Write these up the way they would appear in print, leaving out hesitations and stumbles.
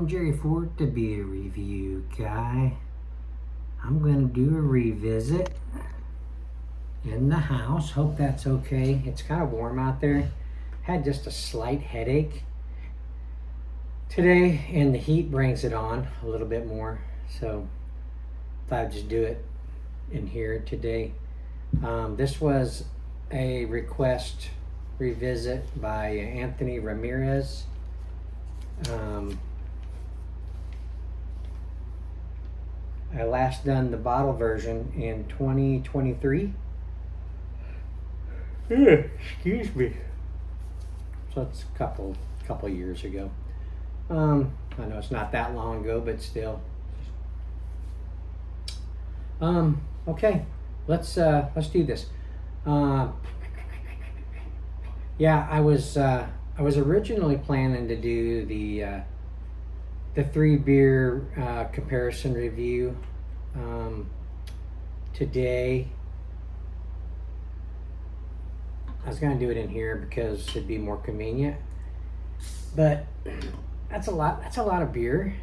I'm Jerry Ford to be a review guy. I'm going to do a revisit in the house. Hope that's okay. It's kind of warm out there. Had just a slight headache today, and the heat brings it on a little bit more. So thought I'd just do it in here today. This was a request revisit by Anthony Ramirez. I last done the bottle version in 2023. Excuse me. So it's a couple years ago. I know it's not that long ago, but still. Okay, let's do this. Yeah, I was originally planning to do the 3 beer comparison review today. I was gonna do it in here because it'd be more convenient, but that's a lot of beer.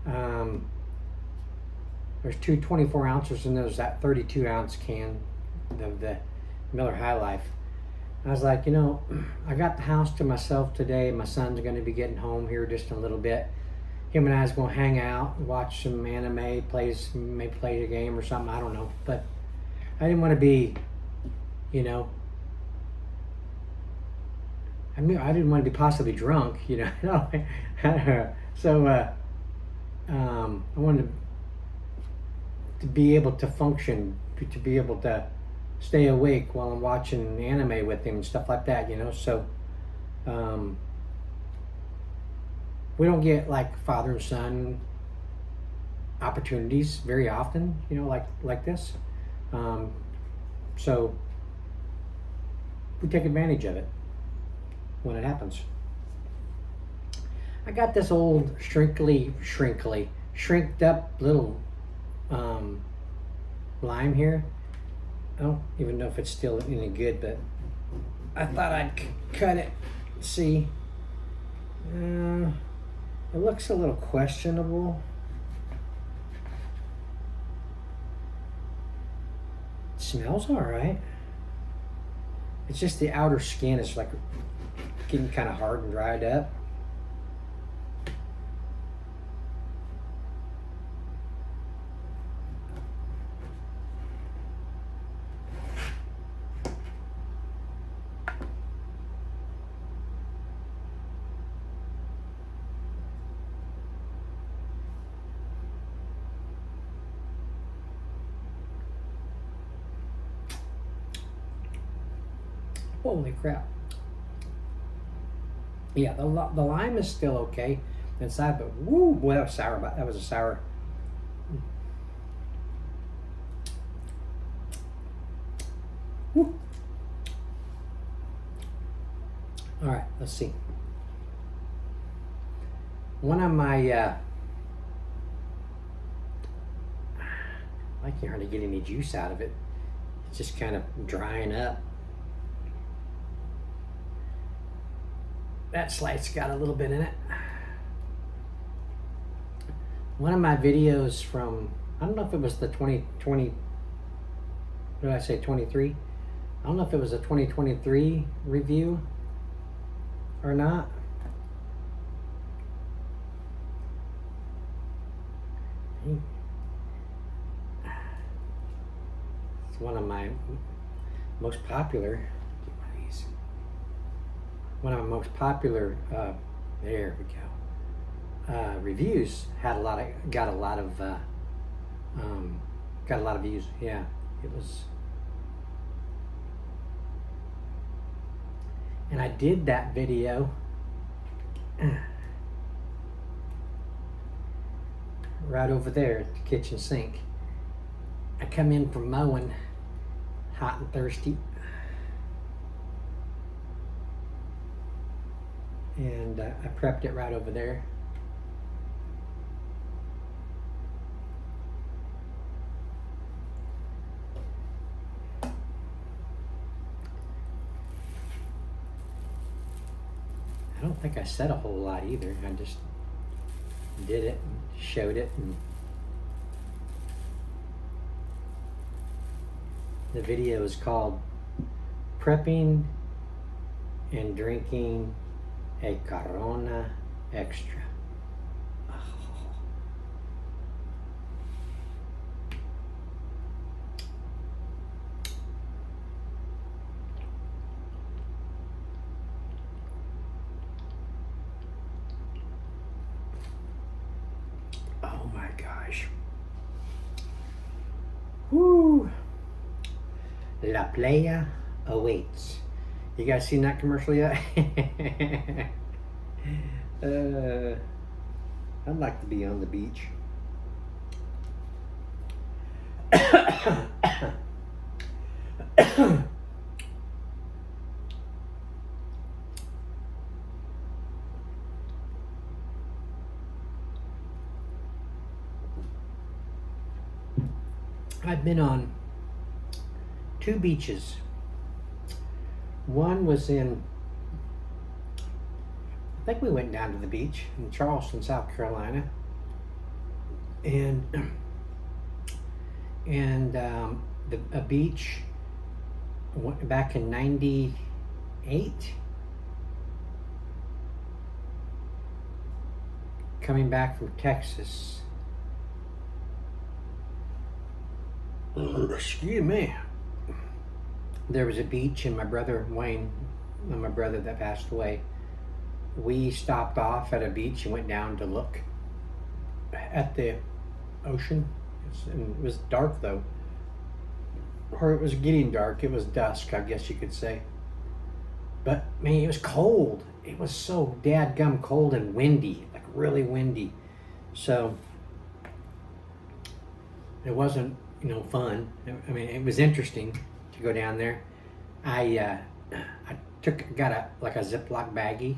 There's two 24 ounces and there's that 32 ounce can of the Miller High Life. I was like, I got the house to myself today. My son's going to be getting home here just in a little bit. Him and I's going to hang out, watch some anime, maybe play a game or something. I don't know. But I didn't want to be, I didn't want to be possibly drunk, So I wanted to be able to function, to be able to stay awake while I'm watching anime with him and stuff like that, So we don't get like father and son opportunities very often, like this. So we take advantage of it when it happens. I got this old shrinked up little lime here. I don't even know if it's still any good, but I thought I'd cut it. See, it looks a little questionable. It smells all right. It's just the outer skin is like getting kind of hard and dried up. Holy crap. Yeah, the lime is still okay inside, but woo, boy, that was sour. That was a sour. Woo. All right, let's see. One of my, I can't hardly get any juice out of it. It's just kind of drying up. That slice got a little bit in it. One of my videos from, I don't know if it was the 2020, what did I say, 23? I don't know if it was a 2023 review or not. It's one of my most popular. One of my most popular, there we go, reviews got a lot of views. Yeah, it was, and I did that video right over there at the kitchen sink. I come in from mowing, hot and thirsty, and I prepped it right over there. I don't think I said a whole lot either. I just did it, and showed it, and the video is called Prepping and Drinking a Corona Extra. Oh my gosh. Woo! La Playa awaits. You guys seen that commercial yet? I'd like to be on the beach. I've been on 2 beaches. One was I think we went down to the beach in Charleston, South Carolina, and a beach back in '98. Coming back from Texas. Excuse me. There was a beach, and my brother Wayne, and my brother that passed away, we stopped off at a beach and went down to look at the ocean. It was dark though, or it was getting dark. It was dusk, I guess you could say. But man, it was cold. It was so dadgum cold and windy, like really windy. So it wasn't, fun. I mean, it was interesting to go down there. I got a Ziploc baggie,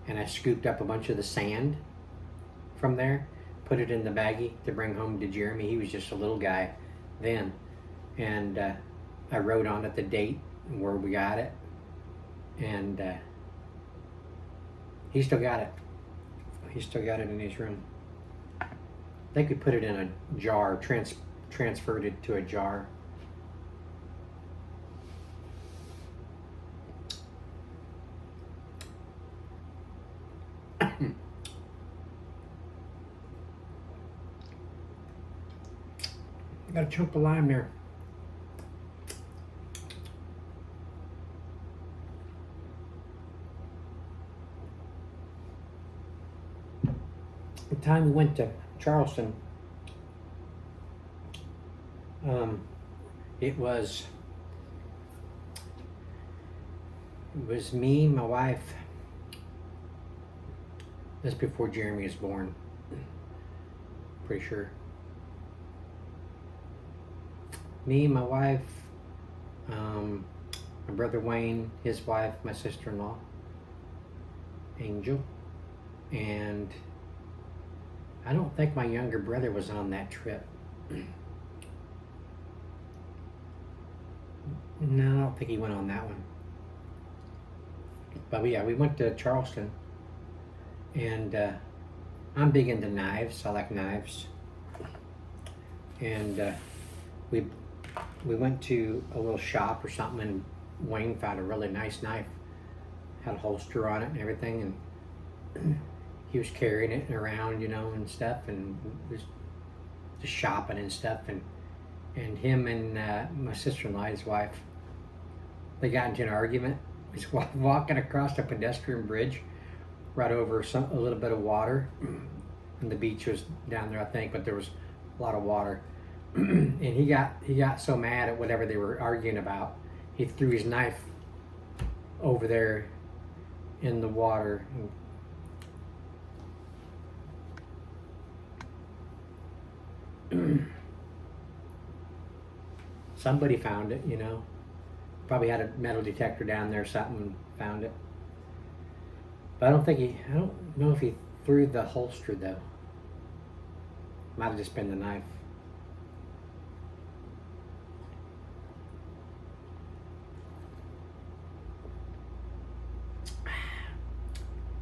and I scooped up a bunch of the sand from there, put it in the baggie to bring home to Jeremy. He was just a little guy then, and I wrote on it the date and where we got it, and he still got it. He still got it in his room. They could put it in a jar, transferred it to a jar. Got a chunk of lime there. The time we went to Charleston, it was me, my wife. That's before Jeremy was born. Pretty sure. Me, my wife, my brother Wayne, his wife, my sister-in-law, Angel, and I don't think my younger brother was on that trip. No, I don't think he went on that one. But yeah, we went to Charleston, and I'm big into knives. I like knives, and we went to a little shop or something, and Wayne found a really nice knife. Had a holster on it and everything, and he was carrying it around, and stuff, and was just shopping and stuff, and him and my sister-in-law, his wife, they got into an argument. He was walking across a pedestrian bridge right over a little bit of water, and the beach was down there, I think, but there was a lot of water. And he got so mad at whatever they were arguing about, he threw his knife over there in the water. Somebody found it, Probably had a metal detector down there or something and found it. But I don't know if he threw the holster though. Might have just been the knife.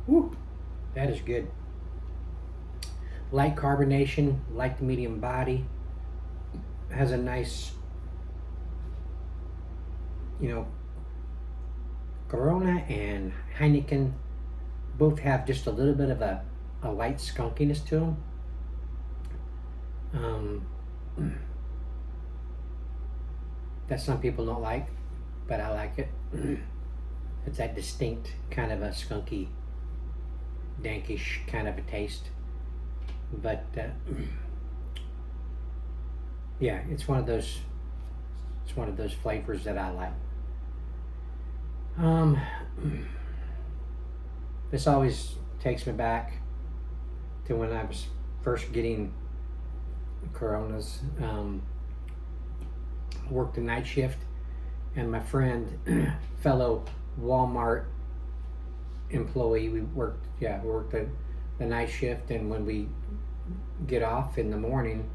Woo, that is good. light carbonation, light to medium body. Has a nice, you know, Corona and Heineken both have just a little bit of a light skunkiness to them. That some people don't like, but I like it. It's that distinct kind of a skunky, dankish kind of a taste. But yeah, it's one of those flavors that I like. This always takes me back to when I was first getting Coronas. Worked a night shift, and my friend, fellow Walmart employee, we worked the night shift, and when we get off in the morning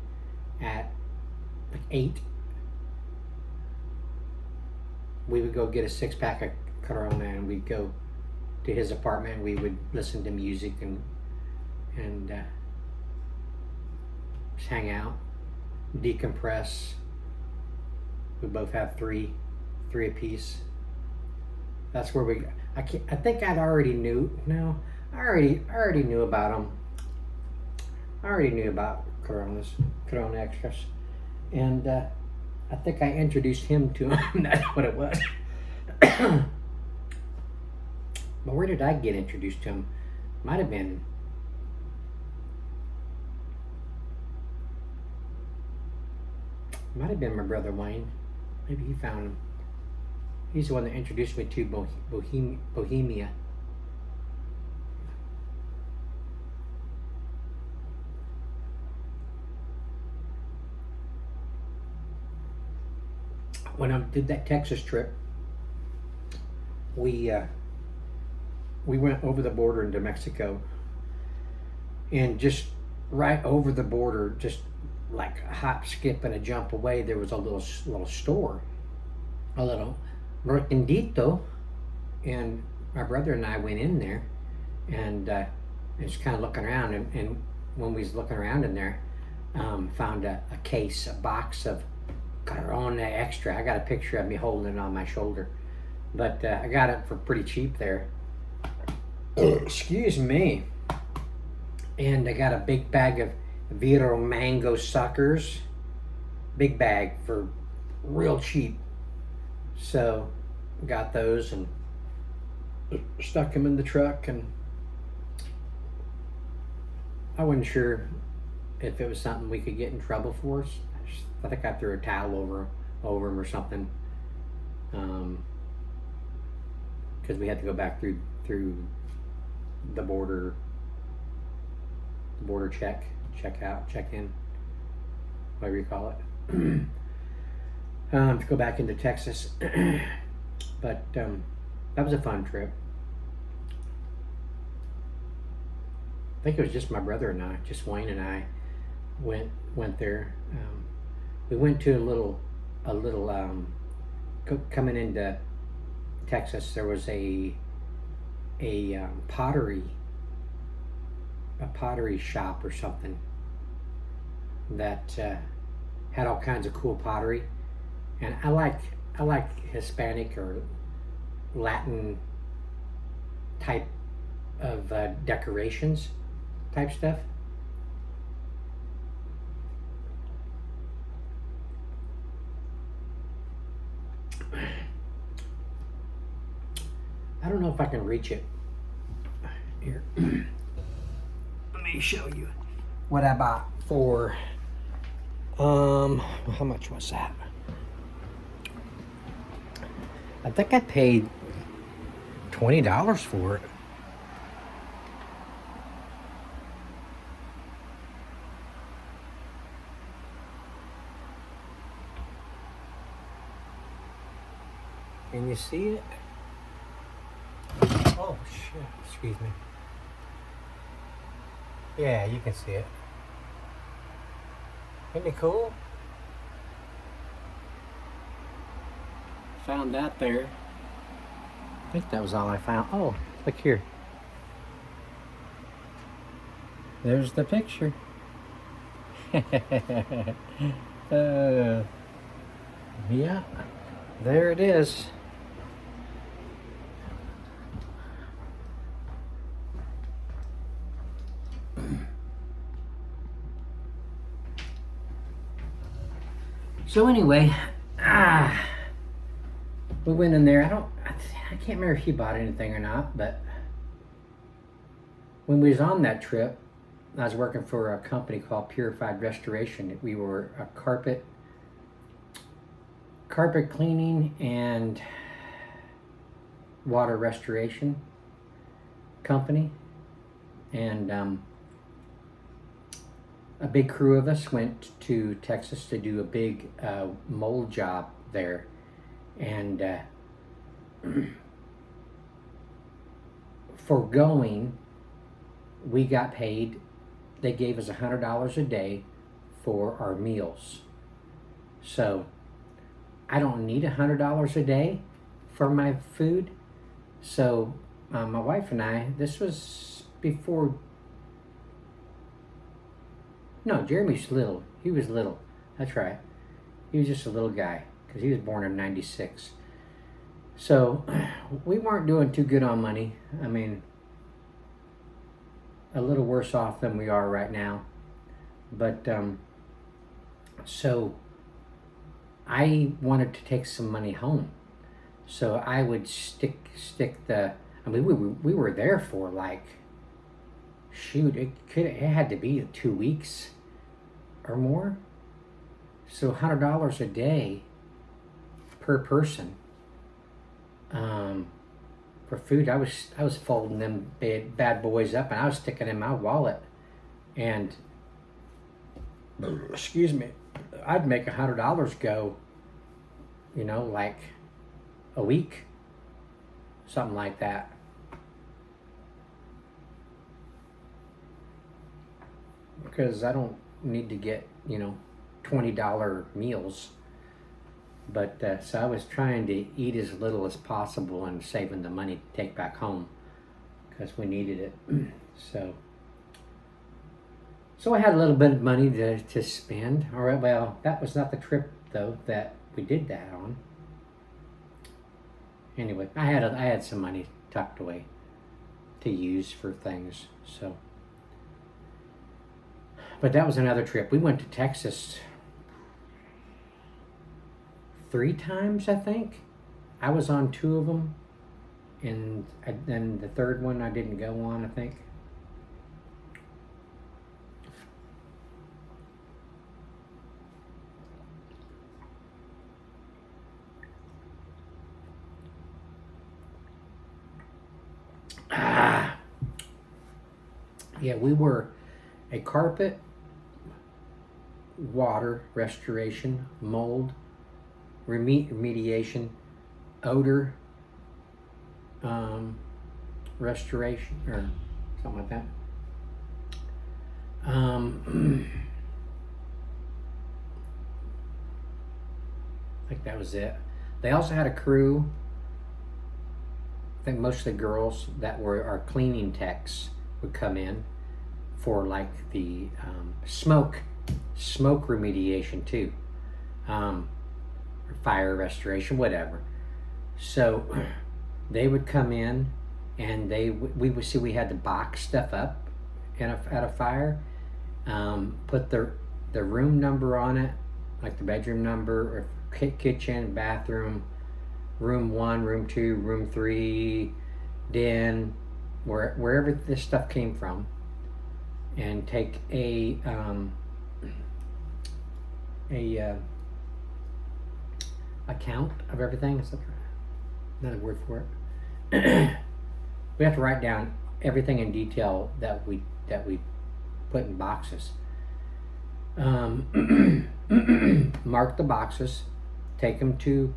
at like 8, we would go get a 6-pack of Corona, and we'd go to his apartment, and we would listen to music and just hang out, decompress. We both have three apiece. That's where I think I'd already knew. No, I already knew about them. I already knew about Corona Extras, and I think I introduced him to them. That's what it was. But where did I get introduced to him? Might have been my brother Wayne. Maybe he found him. He's the one that introduced me to Bohemia. When I did that Texas trip, we went over the border into Mexico, and just right over the border, just like a hop, skip, and a jump away, there was a little store, a little mercandito, and my brother and I went in there, and just kind of looking around, and when we was looking around in there, found a box of Corona Extra. I got a picture of me holding it on my shoulder, but I got it for pretty cheap there. Excuse me. And I got a big bag of Vero mango suckers, big bag for real cheap. So got those and stuck them in the truck, and I wasn't sure if it was something we could get in trouble for. I think I threw a towel over him or something, because we had to go back through the border check in, whatever you call it, to go back into Texas. But that was a fun trip. I think it was just my brother and I, just Wayne and I went there. We went to a little coming into Texas. There was a pottery shop or something that had all kinds of cool pottery, and I like Hispanic or Latin type of decorations type stuff. I don't know if I can reach it. Here, let me show you what I bought for. How much was that? I think I paid $20 for it. Can you see it? Oh shit, excuse me. Yeah, you can see it. Isn't it cool? Found that there. I think that was all I found. Oh, look here. There's the picture. Yeah, there it is. So anyway, we went in there. I can't remember if he bought anything or not, but when we was on that trip, I was working for a company called Purified Restoration. We were a carpet cleaning and water restoration company, and a big crew of us went to Texas to do a big mold job there, and for going, we got paid. They gave us $100 a day for our meals. So I don't need $100 a day for my food. So my wife and I, this was before, no, Jeremy's little. He was little. That's right. He was just a little guy because he was born in '96. So we weren't doing too good on money. I mean, a little worse off than we are right now. But so I wanted to take some money home. So I would stick the, I mean, we were there for like, shoot, it had to be 2 weeks or more. So $100 a day per person for food. I was folding them bad boys up, and I was sticking in my wallet, and excuse me, I'd make $100 go, like a week, something like that. Because I don't need to get, $20 meals. But so I was trying to eat as little as possible and saving the money to take back home because we needed it. So I had a little bit of money to spend. All right, well, that was not the trip though that we did that on. Anyway, I had some money tucked away to use for things. So, but that was another trip. We went to Texas 3 times, I think. I was on 2 of them, and then the third one I didn't go on, I think. Yeah, we were a carpet, water restoration, mold remediation, odor restoration, or something like that. I think that was it. They also had a crew. I think most of the girls that were our cleaning techs would come in for like the smoke remediation too, fire restoration, whatever. So they would come in, and we would see, we had to box stuff up at a fire, put the room number on it, like the bedroom number, or kitchen, bathroom, room 1, room 2, room 3, den, wherever this stuff came from, and take a account of everything. Is that another word for it? We have to write down everything in detail that we put in boxes. Mark the boxes, take them to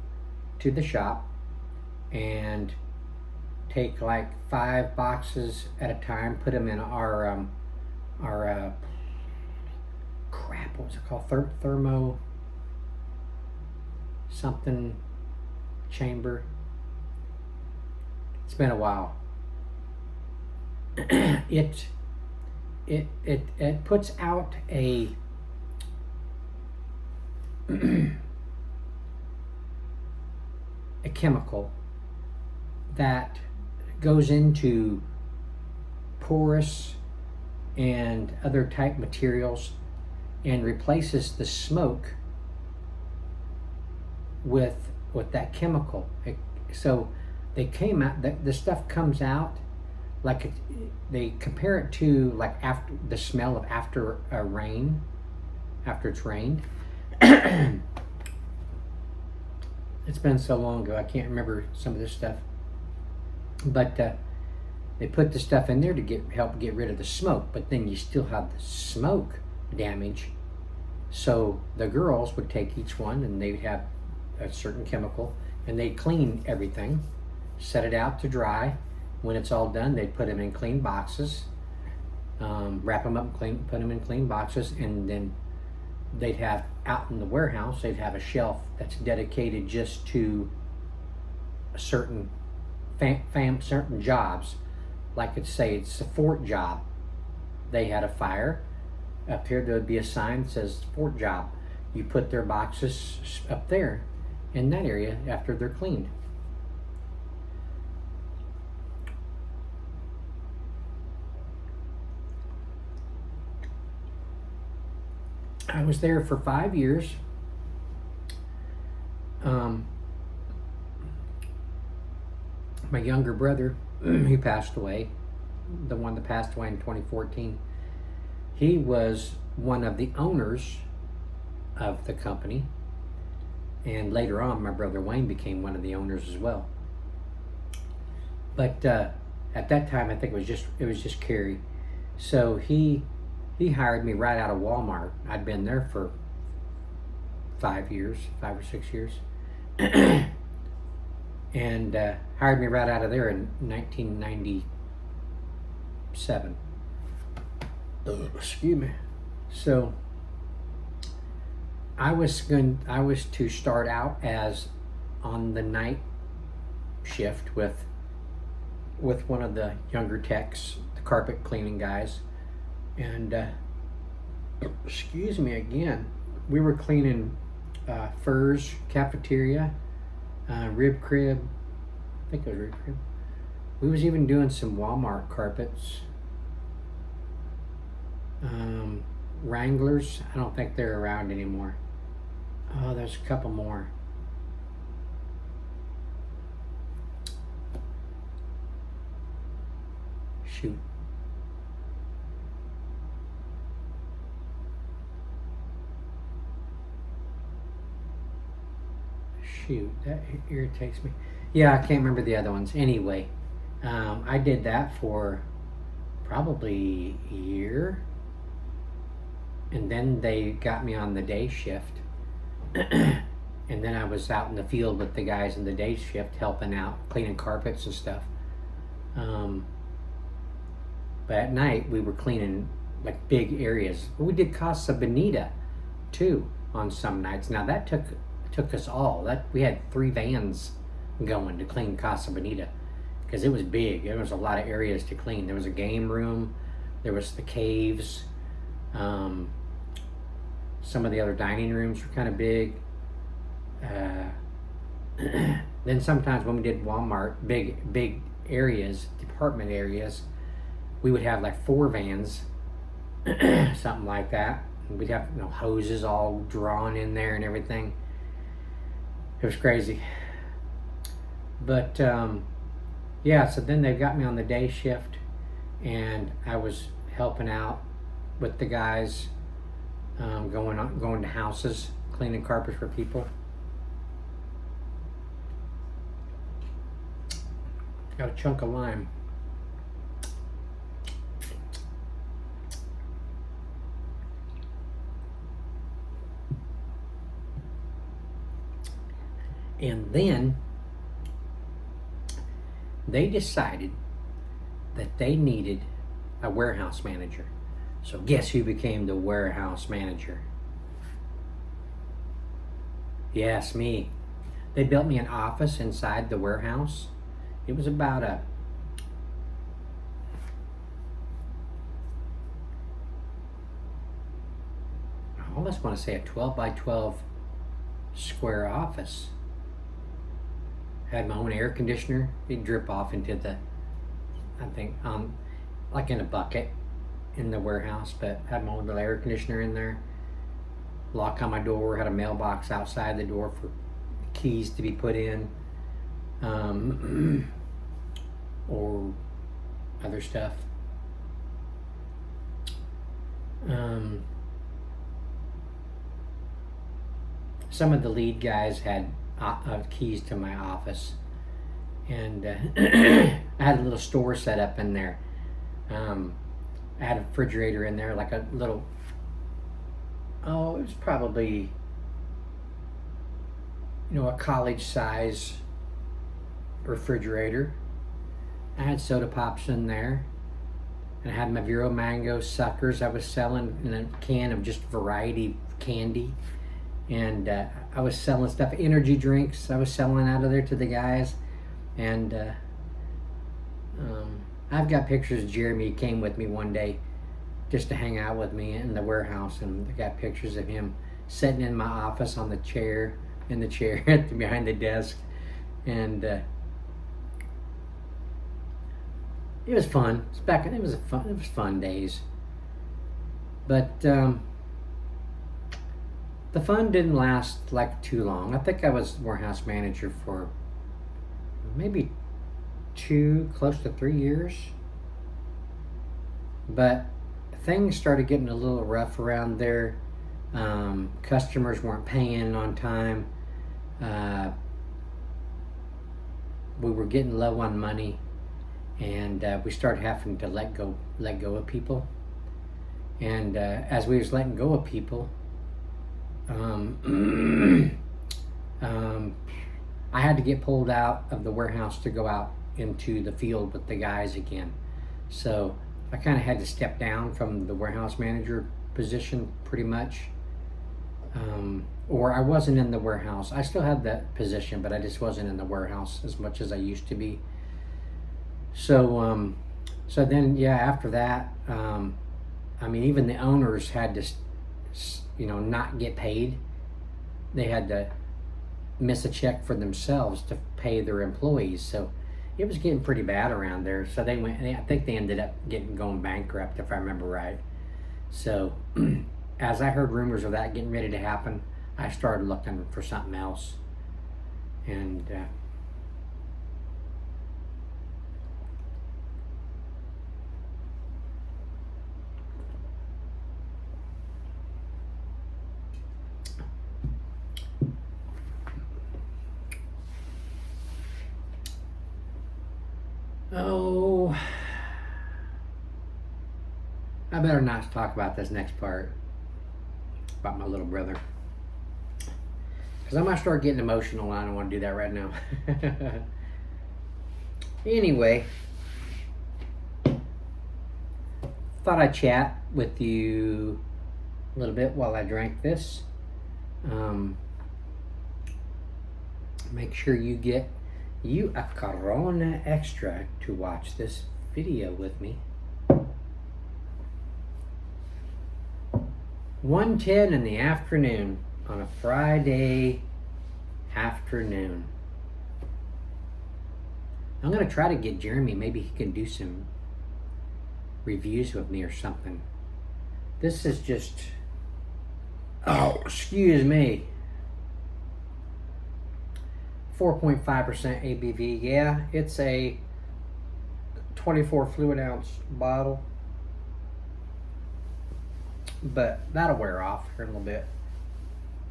the shop, and take like 5 boxes at a time, put them in our crap, what was it called? Thermo something chamber. It's been a while. It puts out a a chemical that goes into porous and other type materials and replaces the smoke with that chemical. So they came out, the stuff comes out like they compare it to like after the smell of after a rain, after it's rained. It's been so long ago, I can't remember some of this stuff. But they put the stuff in there to help get rid of the smoke, but then you still have the smoke damage. So the girls would take each one and they'd have a certain chemical and they'd clean everything, set it out to dry. When it's all done, they'd put them in clean boxes, wrap them up, put them in clean boxes, and then they'd have out in the warehouse, they'd have a shelf that's dedicated just to a certain certain jobs. Like it's say it's a fort job. They had a fire. Up here there would be a sign that says fort job. You put their boxes up there in that area after they're cleaned. I was there for 5 years. My younger brother, he passed away, the one that passed away in 2014, he was one of the owners of the company. And later on, my brother Wayne became one of the owners as well. But at that time, I think it was just Kerry. So he hired me right out of Walmart. I'd been there for 5 or 6 years. And hired me right out of there in 1997. Excuse me. So I was to start out as on the night shift with one of the younger techs, the carpet cleaning guys, and excuse me again. We were cleaning Furs cafeteria, Rib Crib. I think it was Rib Crib. We was even doing some Walmart carpets. Wranglers. I don't think they're around anymore. Oh, there's a couple more. Shoot. That irritates me. Yeah, I can't remember the other ones. Anyway, I did that for probably a year, and then they got me on the day shift. And then I was out in the field with the guys in the day shift helping out, cleaning carpets and stuff. But at night we were cleaning like big areas. We did Casa Bonita too on some nights. Now that took us all. We had 3 vans going to clean Casa Bonita because it was big. There was a lot of areas to clean. There was a game room. There was the caves. Some of the other dining rooms were kind of big. Then sometimes when we did Walmart, big areas, department areas, we would have like 4 vans, something like that. We'd have hoses all drawn in there and everything. It was crazy. But yeah, so then they got me on the day shift, and I was helping out with the guys, going to houses, cleaning carpets for people. Got a chunk of lime. And then they decided that they needed a warehouse manager. So guess who became the warehouse manager? Yes, me. They built me an office inside the warehouse. It was about I almost want to say a 12 by 12 square office. Had my own air conditioner. It'd drip off into the, I think, like in a bucket in the warehouse, but had my own little air conditioner in there. Lock on my door, had a mailbox outside the door for keys to be put in, or other stuff. Some of the lead guys had keys to my office, and I had a little store set up in there. I had a refrigerator in there, like a little, it was probably, a college size refrigerator. I had soda pops in there, and I had my Vero Mango suckers I was selling in a can of just variety candy. And I was selling stuff, energy drinks I was selling out of there to the guys. And I've got pictures. Jeremy came with me one day just to hang out with me in the warehouse, and I got pictures of him sitting in my office on the chair, behind the desk. And it was fun. It was fun days. But the fun didn't last like too long. I think I was warehouse manager for maybe close to 3 years. But things started getting a little rough around there. Customers weren't paying on time. We were getting low on money, and we started having to let go of people. And as we was letting go of people, I had to get pulled out of the warehouse to go out into the field with the guys again. So I kind of had to step down from the warehouse manager position pretty much. Or I wasn't in the warehouse. I still had that position, but I just wasn't in the warehouse as much as I used to be. So then, after that, even the owners had to, not get paid. They had to miss a check for themselves to pay their employees. So it was getting pretty bad around there. So I think they ended up going bankrupt, if I remember right. So as I heard rumors of that getting ready to happen, I started looking for something else. And I better not talk about this next part about my little brother, because I might start getting emotional, and I don't want to do that right now. Anyway, thought I'd chat with you a little bit while I drank this. Make sure you get a Corona Extra to watch this video with me. 1:10 in the afternoon on a Friday afternoon. I'm going to try to get Jeremy. Maybe he can do some reviews with me or something. This is just, excuse me, 4.5% ABV. Yeah, it's a 24 fluid ounce bottle, but that'll wear off here in a little bit.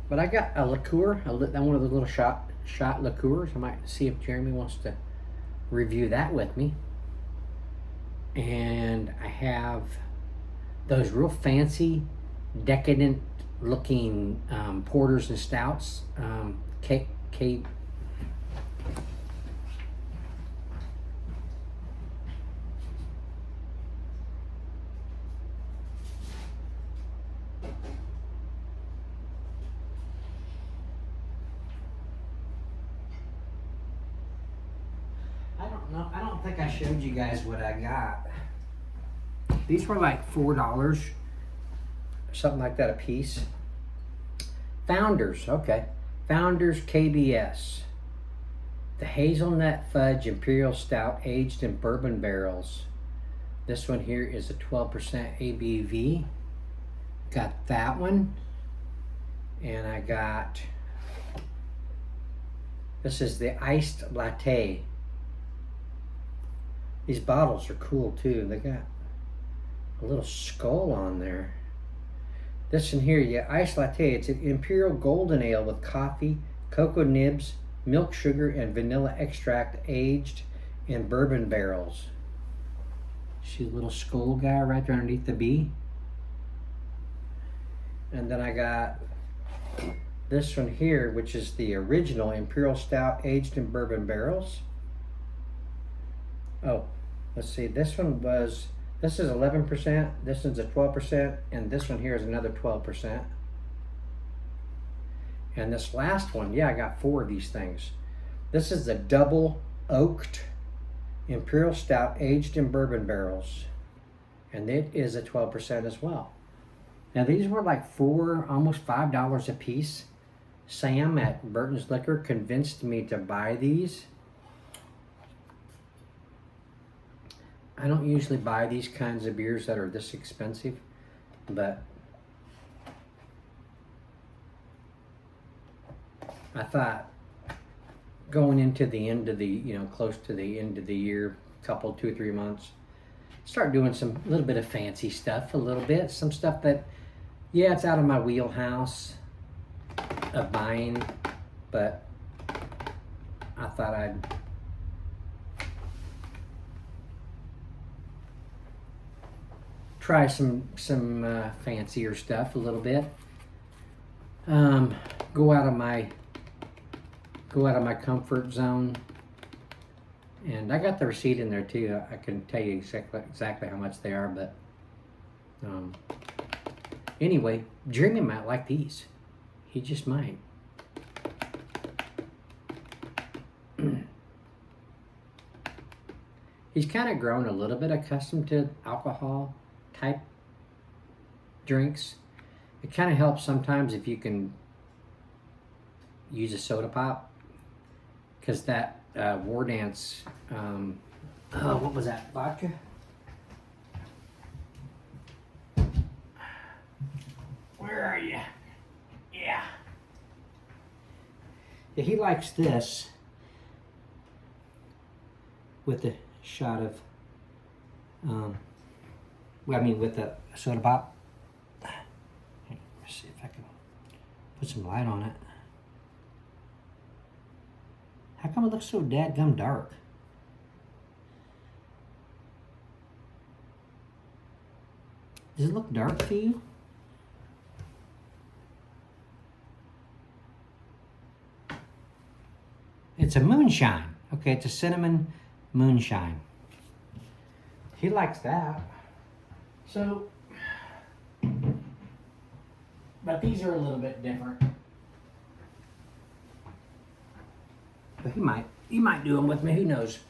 But I got a liqueur, one of the little shot liqueurs. I might see if Jeremy wants to review that with me. And I have those real fancy, decadent looking porters and stouts. I don't think I showed you guys what I got. These were like $4, something like that a piece. Founders, okay. Founders KBS. The Hazelnut Fudge Imperial Stout aged in bourbon barrels. This one here is a 12% ABV. Got that one. And I got, this is the iced latte. These bottles are cool too. They got a little skull on there. This one here, yeah, iced latte. It's an imperial golden ale with coffee, cocoa nibs, milk sugar, and vanilla extract aged in bourbon barrels. See the little skull guy right there underneath the B? And then I got this one here, which is the original Imperial Stout aged in bourbon barrels. Oh, let's see, this is 11%, this one's a 12%, and this one here is another 12%. And this last one, yeah, I got 4 of these things. This is the double oaked Imperial Stout aged in bourbon barrels. And it is a 12% as well. Now these were like $4, almost $5 a piece. Sam at Burton's Liquor convinced me to buy these. I don't usually buy these kinds of beers that are this expensive, but I thought going into the end of the, close to the end of the year, couple, 2-3 months, start doing some little bit of fancy stuff, some stuff that, yeah, it's out of my wheelhouse of buying, but I thought I'd try some fancier stuff a little bit. Go out of my comfort zone. And I got the receipt in there too. I can tell you exactly how much they are, but anyway, Jeremy might like these. He just might. He's kind of grown a little bit accustomed to alcohol type drinks. It kind of helps sometimes if you can use a soda pop, because that War Dance, what was that, vodka? Where are you? Yeah. Yeah, he likes this with a shot of, with a soda pop. Let's see if I can put some light on it. How come it looks so dadgum dark? Does it look dark to you? It's a moonshine. Okay, it's a cinnamon moonshine. He likes that. So, but these are a little bit different. But he might do them with me. Who knows?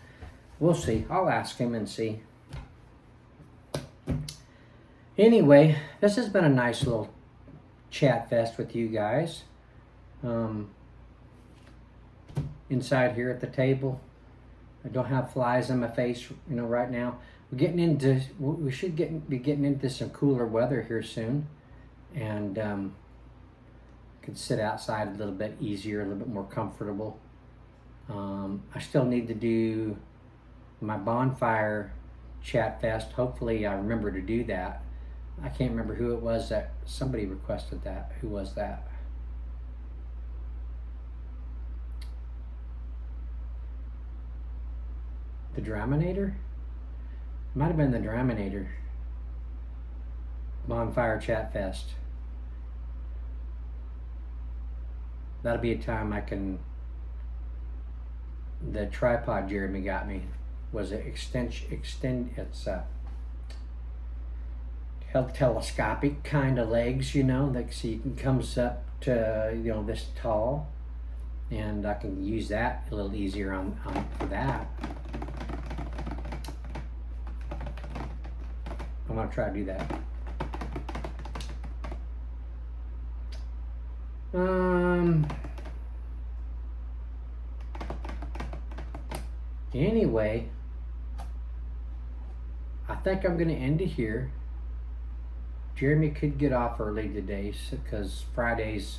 We'll see. I'll ask him and see. Anyway, this has been a nice little chat fest with you guys. Inside here at the table, I don't have flies on my face, right now. We should be getting into some cooler weather here soon, and could sit outside a little bit easier, a little bit more comfortable. I still need to do my bonfire chat fest. Hopefully I remember to do that. I can't remember who it was that somebody requested that. Who was that? The Draminator? Might have been the Draminator. Bonfire chat fest. That'll be a time I can. The tripod Jeremy got me was an it's telescopic kind of legs, like so you can comes up to this tall, and I can use that a little easier on for that. I'm gonna try to do that. Anyway, I think I'm going to end it here. Jeremy could get off early today because Fridays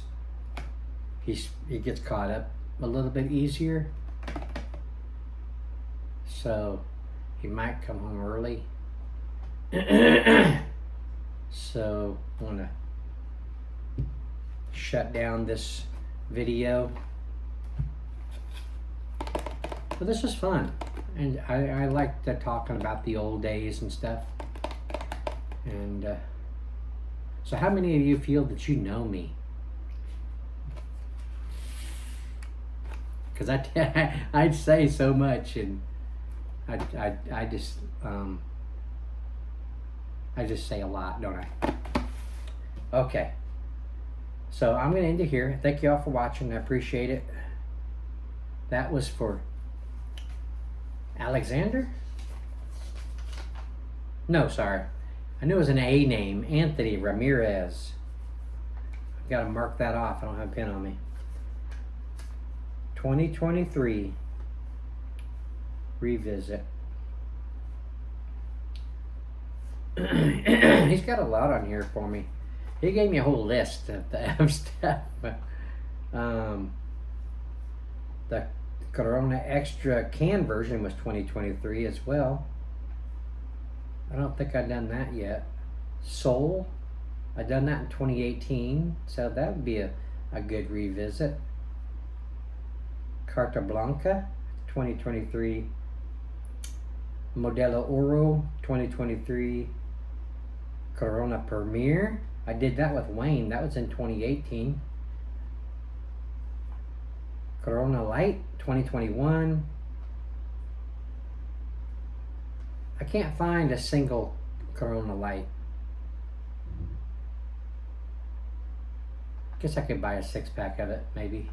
he gets caught up a little bit easier. So he might come home early. So I'm going to shut down this video. But this was fun. And I liked talking about the old days and stuff. And so how many of you feel that you know me? Because I'd say so much, and I just say a lot, don't I? Okay. So I'm going to end it here. Thank you all for watching. I appreciate it. That was for Alexander? No, sorry. I knew it was an A name. Anthony Ramirez. I've got to mark that off. I don't have a pen on me. 2023 revisit. He's got a lot on here for me. He gave me a whole list of the stuff. The Corona Extra can version was 2023 as well. I don't think I've done that yet. Soul, I've done that in 2018, so that would be a good revisit. Carta Blanca, 2023. Modelo Oro, 2023. Corona Premier, I did that with Wayne. That was in 2018. Corona Light, 2021. I can't find a single Corona Light. Guess I could buy a 6-pack of it, maybe.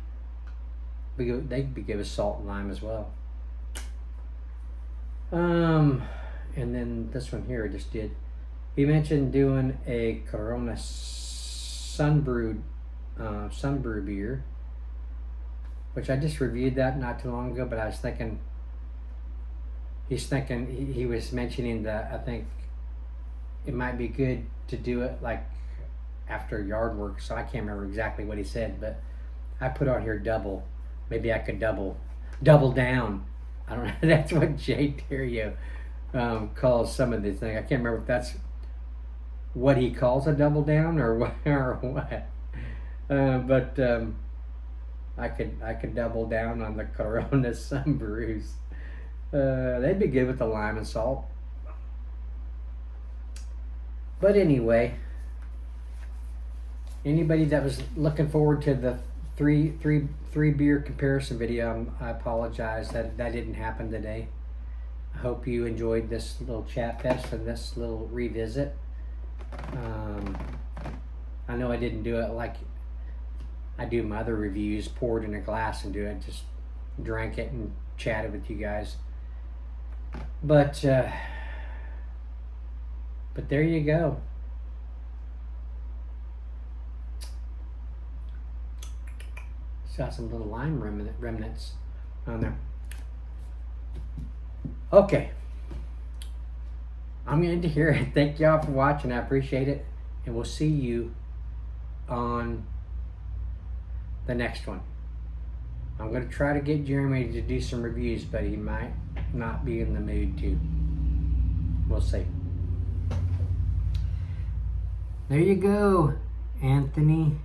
They could give us salt and lime as well. And then this one here I just did. He mentioned doing a Corona sunbrew beer, which I just reviewed that not too long ago. But I was thinking, he was mentioning that I think it might be good to do it like after yard work. So I can't remember exactly what he said, but I put on here double. Maybe I could double down. I don't know. That's what Jay Terrio calls some of these things. I can't remember if that's what he calls a double down or what. But I could double down on the Corona sunbrews. They'd be good with the lime and salt. But anyway, anybody that was looking forward to the three beer comparison video, I apologize that didn't happen today. I hope you enjoyed this little chat fest and this little revisit. I know I didn't do it like I do my other reviews, pour it in a glass and do it. Just drank it and chatted with you guys. But there you go. Got some little lime remnants on there. Okay. I'm going to end it here. Thank y'all for watching. I appreciate it. And we'll see you on the next one. I'm going to try to get Jeremy to do some reviews, but he might not be in the mood to. We'll see. There you go, Anthony.